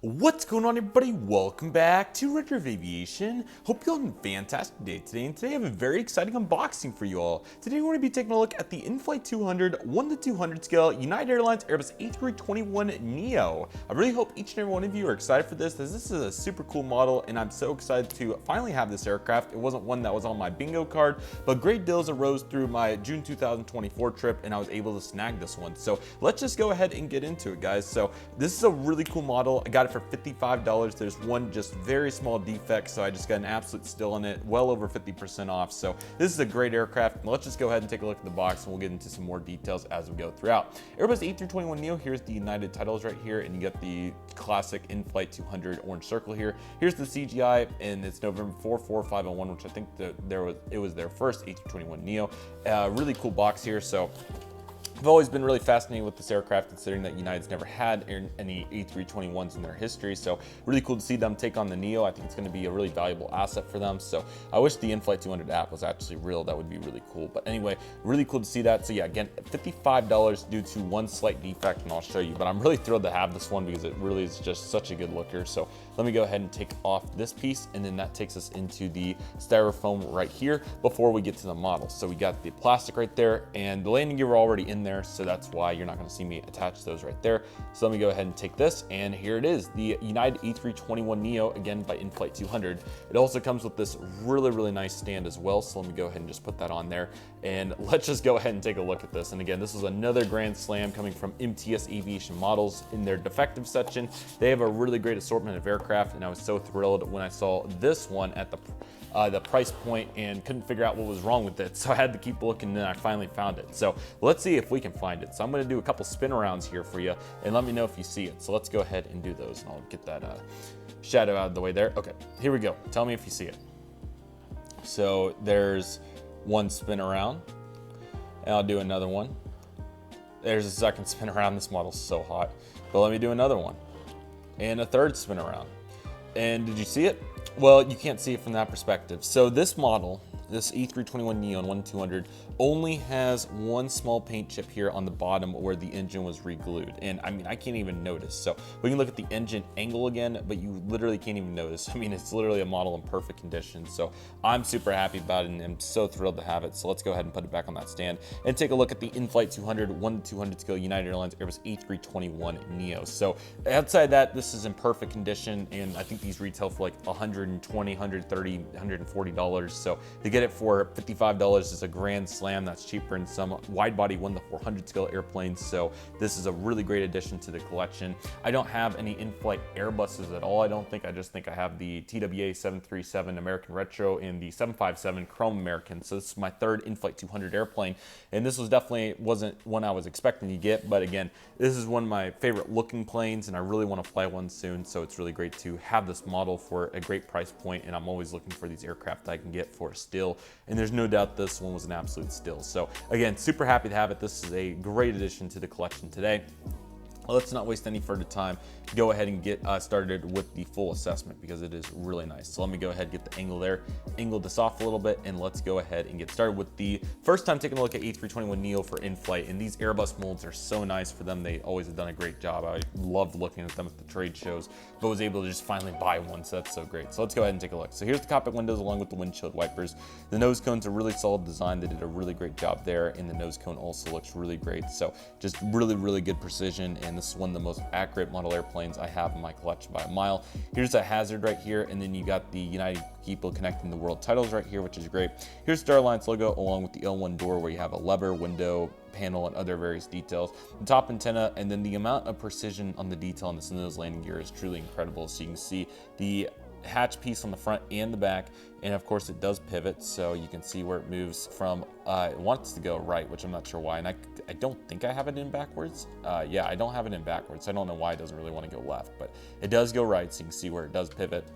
What's going on, everybody? Welcome back to Redriveraviation. Hope you're having a fantastic day today, and today I have a very exciting unboxing for you all. Today we're going to be taking a look at the InFlight200 1:200 scale United Airlines Airbus A321neo. I really hope each and every one of you are excited for this, as this is a super cool model, and I'm so excited to finally have this aircraft. It wasn't one that was on my bingo card, but great deals arose through my June 2024 trip, and I was able to snag this one. So let's just go ahead and get into it, guys. So this is a really cool model. I got it for $55. There's one just very small defect, so I just got an absolute steal on it, well over 50% off. So this is a great aircraft. Let's just go ahead and take a look at the box, and we'll get into some more details as we go throughout. Airbus A321neo, here's the United titles right here, and you get the classic InFlight200 orange circle here. Here's the CGI, and it's November 44501, which I think it was their first A321neo. Really cool box here. So I've always been really fascinated with this aircraft, considering that United's never had any A321s in their history. So really cool to see them take on the Neo. I think it's going to be a really valuable asset for them. So I wish the InFlight200 app was actually real. That would be really cool. But anyway, really cool to see that. So yeah, again, $55 due to one slight defect, and I'll show you. But I'm really thrilled to have this one because it really is just such a good looker. So let me go ahead and take off this piece, and then that takes us into the styrofoam right here before we get to the model. So we got the plastic right there, and the landing gear were already in there, so that's why you're not going to see me attach those right there. So let me go ahead and take this, and here it is, the United A321neo, again by InFlight200. It also comes with this really nice stand as well, so let me go ahead and just put that on there, and let's just go ahead and take a look at this. And again, this is another grand slam coming from MTS Aviation Models in their defective section. They have a really great assortment of aircraft, and I was so thrilled when I saw this one at the price point and couldn't figure out what was wrong with it. So I had to keep looking, and then I finally found it. So let's see if we can find it. So I'm gonna do a couple spin arounds here for you, and let me know if you see it. So let's go ahead and do those, and I'll get that shadow out of the way there. Okay, here we go. Tell me if you see it. So there's one spin around, and I'll do another one. There's a second spin around. This model's so hot. But let me do another one, and a third spin around. And did you see it? Well, you can't see it from that perspective. So this model, this A321neo and 1:200, only has one small paint chip here on the bottom where the engine was re-glued. And I mean, I can't even notice. So we can look at the engine angle again, but you literally can't even notice. I mean, it's literally a model in perfect condition. So I'm super happy about it, and I'm so thrilled to have it. So let's go ahead and put it back on that stand and take a look at the InFlight200 1:200 scale United Airlines Airbus A321neo. So outside that, this is in perfect condition, and I think these retail for like $120, $130, $140. So to get it for $55 is a grand slam. That's cheaper than some wide body 1-400 scale airplanes. So this is a really great addition to the collection. I don't have any in-flight Airbuses at all. I just think I have the TWA 737 American Retro and the 757 Chrome American. So this is my third InFlight200 airplane, and this wasn't one I was expecting to get, but again, this is one of my favorite looking planes, and I really want to fly one soon. So it's really great to have this model for a great price point, and I'm always looking for these aircraft I can get for a steal, and there's no doubt this one was an absolute steal. So again, super happy to have it. This is a great addition to the collection today. Let's not waste any further time. Go ahead and get started with the full assessment, because it is really nice. So let me go ahead and get the angle there, angle this off a little bit, and let's go ahead and get started with the first time taking a look at A321neo for in-flight. And these Airbus molds are so nice for them. They always have done a great job. I loved looking at them at the trade shows, but was able to just finally buy one, so that's so great. So let's go ahead and take a look. So here's the cockpit windows along with the windshield wipers. The nose cone's a really solid design. They did a really great job there, and the nose cone also looks really great. So just really good precision, and this is one of the most accurate model airplanes I have in my collection by a mile. Here's a hazard right here, and then you got the United people connecting the world titles right here, which is great. Here's Star Alliance logo along with the L1 door, where you have a lever, window, panel, and other various details. The top antenna, and then the amount of precision on the detail on this nose landing gear is truly incredible. So you can see the hatch piece on the front and the back, and of course it does pivot, so you can see where it moves from. It wants to go right, which I'm not sure why, and I don't think I have it in backwards. Yeah, I don't have it in backwards. I don't know why it doesn't really want to go left, but it does go right, so you can see where it does pivot.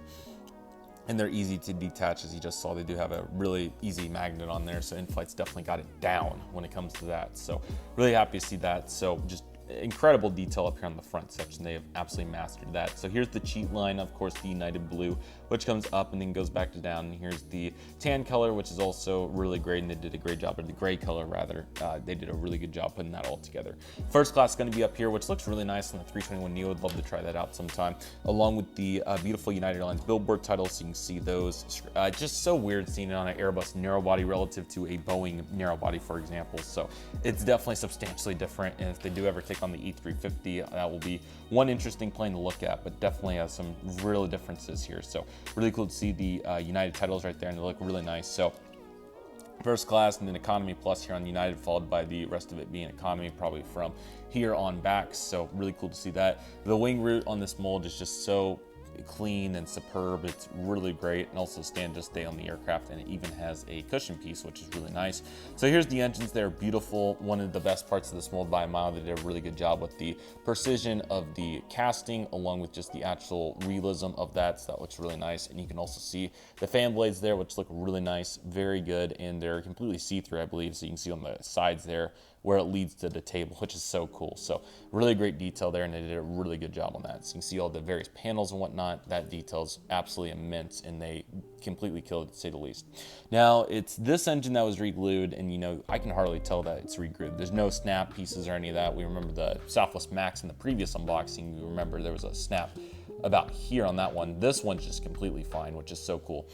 And they're easy to detach, as you just saw. They do have a really easy magnet on there, so InFlight's definitely got it down when it comes to that. So really happy to see that. So just incredible detail up here on the front section. They have absolutely mastered that. So here's the cheat line, of course, the United blue, which comes up and then goes back to down. And here's the tan color, which is also really great, and they did a great job, or the gray color rather. They did a really good job putting that all together. First class is going to be up here, which looks really nice on the 321neo. I'd love to try that out sometime, along with the beautiful United Airlines billboard titles. So you can see those. Just so weird seeing it on an Airbus narrow body relative to a Boeing narrow body, for example. So it's definitely substantially different, and if they do ever take on the E350, that will be one interesting plane to look at, but definitely has some real differences here. So really cool to see the United titles right there, and they look really nice. So first class and then economy plus here on United, followed by the rest of it being economy probably from here on back. So really cool to see that. The wing root on this mold is just so clean and superb. It's really great, and also stand just stay on the aircraft, and it even has a cushion piece, which is really nice. So here's the engines. They're beautiful. One of the best parts of this mold by a mile. They did a really good job with the precision of the casting, along with just the actual realism of that. So that looks really nice. And you can also see the fan blades there, which look really nice, very good, and they're completely see-through, I believe. So you can see on the sides there where it leads to the table, which is so cool. So really great detail there, and they did a really good job on that. So you can see all the various panels and whatnot. That detail is absolutely immense, and they completely killed it, to say the least. Now, it's this engine that was re-glued, and you know, I can hardly tell that it's re-glued. There's no snap pieces or any of that. We remember the Southwest Max in the previous unboxing. You remember there was a snap about here on that one. This one's just completely fine, which is so cool.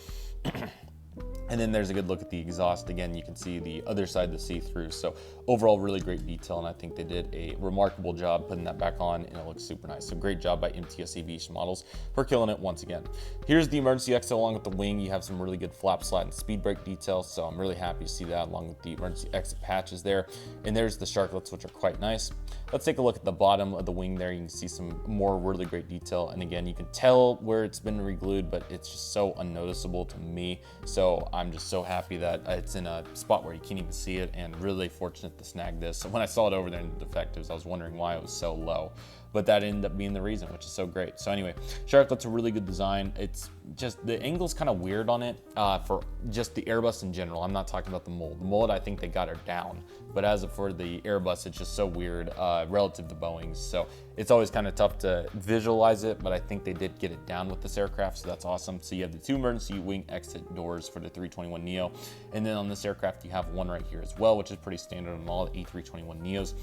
And then there's a good look at the exhaust. Again, you can see the other side to see through. So overall, really great detail, and I think they did a remarkable job putting that back on, and it looks super nice. So great job by MTS Aviation Models for killing it once again. Here's the emergency exit along with the wing. You have some really good flap, slide, and speed brake details, so I'm really happy to see that along with the emergency exit patches there. And there's the sharklets, which are quite nice. Let's take a look at the bottom of the wing there. You can see some more really great detail, and again, you can tell where it's been re-glued, but it's just so unnoticeable to me. So I'm just so happy that it's in a spot where you can't even see it, and really fortunate to snag this. So when I saw it over there in the defectives, I was wondering why it was so low, but that ended up being the reason, which is so great. So anyway, Sharklet's a really good design. It's just, the angle's kind of weird on it for just the Airbus in general. I'm not talking about the mold. The mold, I think they got her down, but as for the Airbus, it's just so weird relative to Boeing's. So it's always kind of tough to visualize it, but I think they did get it down with this aircraft, so that's awesome. So you have the two emergency wing exit doors for the 321neo, and then on this aircraft you have one right here as well, which is pretty standard on all the A321neos,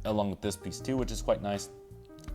along with this piece too, which is quite nice.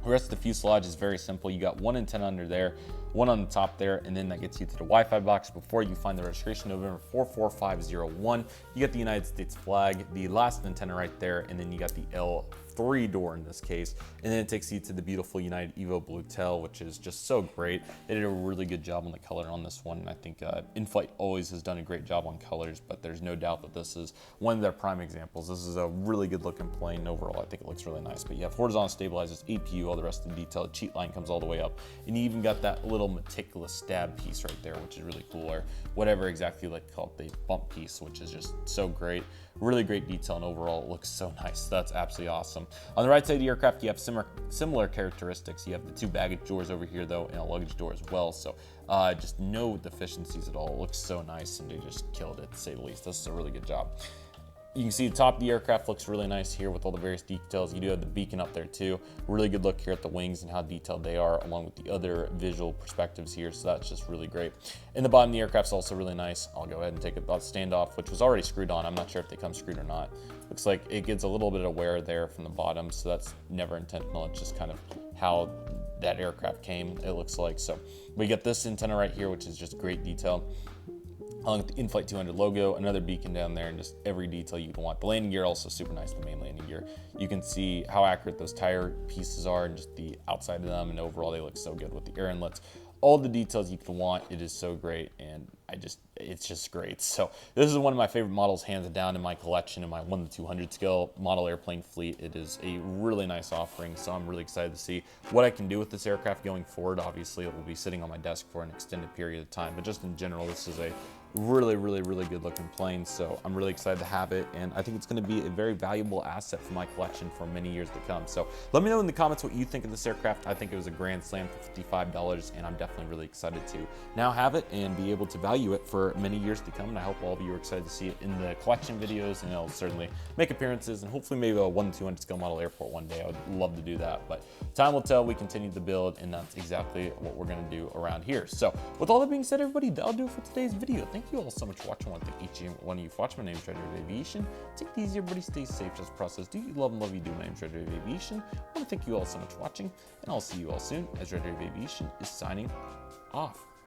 The rest of the fuselage is very simple. You got one antenna under there, one on the top there, and then that gets you to the Wi-Fi box before you find the registration November 44501. You got the United States flag, the last antenna right there, and then you got the L3 door in this case, and then it takes you to the beautiful United Evo Blue tail, which is just so great. They did a really good job on the color on this one, and I think InFlight always has done a great job on colors, but there's no doubt that this is one of their prime examples. This is a really good looking plane overall. I think it looks really nice, but you have horizontal stabilizers, APU, all the rest of the detail. The cheat line comes all the way up, and you even got that little meticulous stab piece right there, which is really cool, or whatever exactly you like to call it, the bump piece, which is just so great. Really great detail, and overall it looks so nice. So that's absolutely awesome. On the right side of the aircraft, you have similar characteristics. You have the two baggage doors over here though, and a luggage door as well. So just no deficiencies at all. It looks so nice, and they just killed it, to say the least. This is a really good job. You can see the top of the aircraft looks really nice here with all the various details. You do have the beacon up there too. Really good look here at the wings and how detailed they are, along with the other visual perspectives here. So that's just really great. And the bottom of the aircraft's also really nice. I'll go ahead and take it about standoff, which was already screwed on. I'm not sure if they come screwed or not. Looks like it gets a little bit of wear there from the bottom, so that's never intentional. It's just kind of how that aircraft came, it looks like. So we get this antenna right here, which is just great detail, along with the InFlight200 logo, another beacon down there, and just every detail you can want. The landing gear also super nice, the main landing gear. You can see how accurate those tire pieces are and just the outside of them, and overall they look so good with the air inlets. All the details you can want. It is so great, and it's just great. So this is one of my favorite models, hands down, in my collection, in my 1-200 scale model airplane fleet. It is a really nice offering, so I'm really excited to see what I can do with this aircraft going forward. Obviously, it will be sitting on my desk for an extended period of time, but just in general, this is a really, really, really good looking plane. So I'm really excited to have it, and I think it's going to be a very valuable asset for my collection for many years to come. So let me know in the comments what you think of this aircraft. I think it was a grand slam for $55, and I'm definitely really excited to now have it and be able to value it for many years to come. And I hope all of you are excited to see it in the collection videos, and it'll certainly make appearances, and hopefully maybe a 1-200 scale model airport one day. I would love to do that, but time will tell. We continue to build, and that's exactly what we're going to do around here. So with all that being said, everybody, that'll do it for today's video. Thank you all so much for watching. I want to thank each and one of you for watching. My name is Redriveraviation. Take it easy, everybody. Stay safe. Just process. Do you love and love you do. My name is Redriveraviation. I want to thank you all so much for watching, and I'll see you all soon as Redriveraviation is signing off.